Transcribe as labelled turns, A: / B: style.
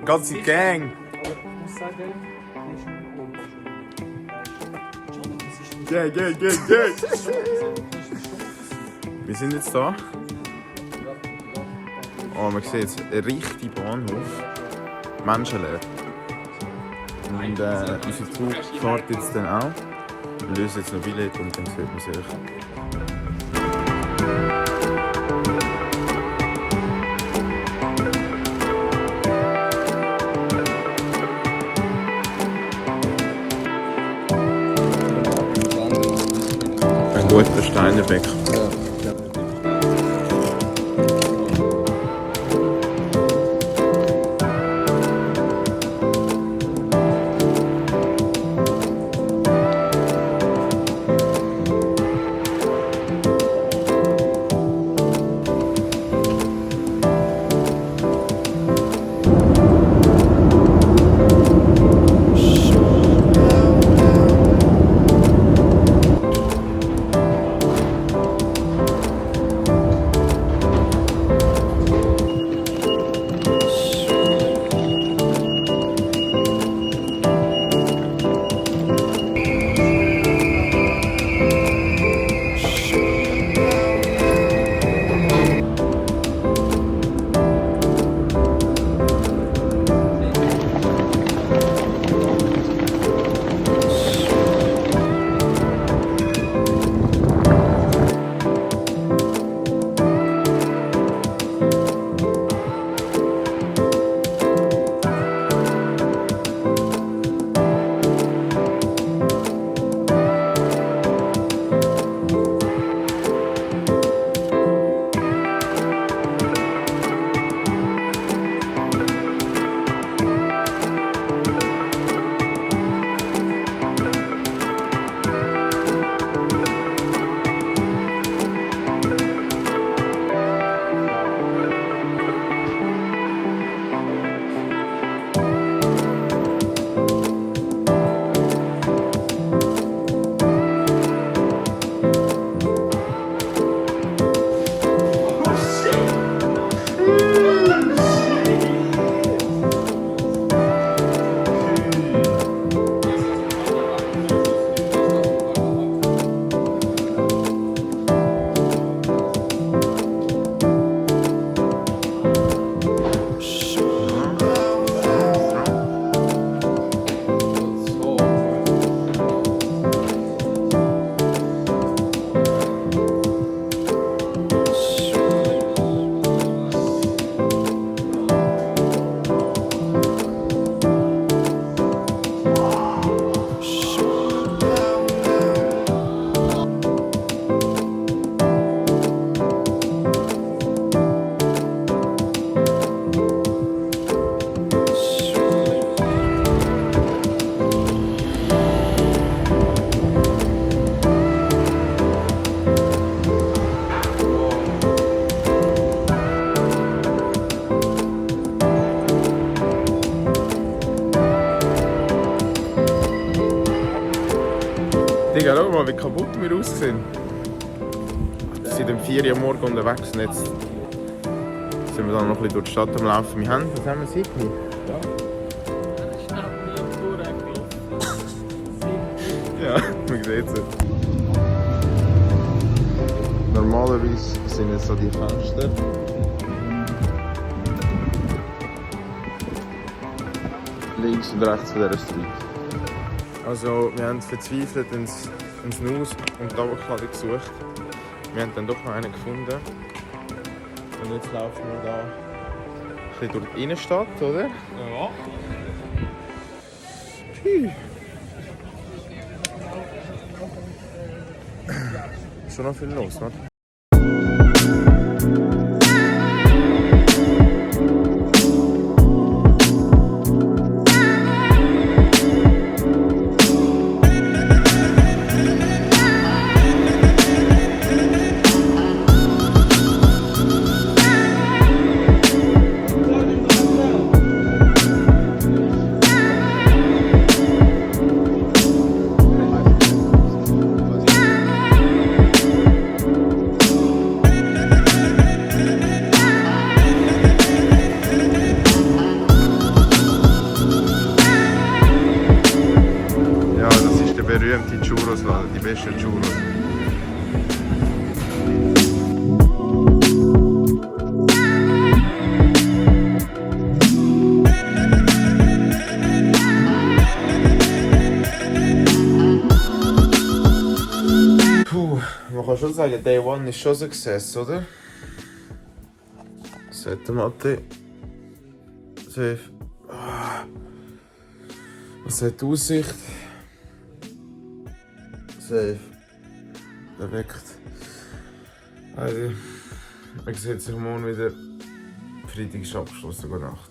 A: Ganze Gang.
B: Ich muss sagen, das ist ein Unterschied.
A: Gang. Wir sind jetzt da. Oh, man sieht jetzt einen richtigen Bahnhof. Menschenleer. Und unser Zug fährt jetzt dann auch. Wir lösen jetzt noch Billett und dann sieht man sich. Ein guter Steinerbeck. Digga, schau mal, wie kaputt wir aussehen. Wir sind um 4 Uhr am Morgen unterwegs und jetzt sind wir dann noch ein bisschen durch die Stadt am Laufen. Wir haben, was haben wir, Sydney? Ja, man sieht es. Normalerweise sind jetzt so die Fenster. Links und rechts von dieser Street. Also, wir haben verzweifelt einen Snooze und Tabakladung gesucht. Wir haben dann doch noch einen gefunden. Und jetzt laufen wir da ein bisschen durch die Innenstadt, oder?
B: Ja.
A: Schon noch viel los, ne? beste Giuro. Puh, man kann schon sagen, Day One ist schon ein Success, oder? Sollte Mathe. Safe. Was hat die Aussicht? Safe. Perfekt. Also, man sieht sich morgen wieder. Freitag ist abgeschlossen, gute Nacht.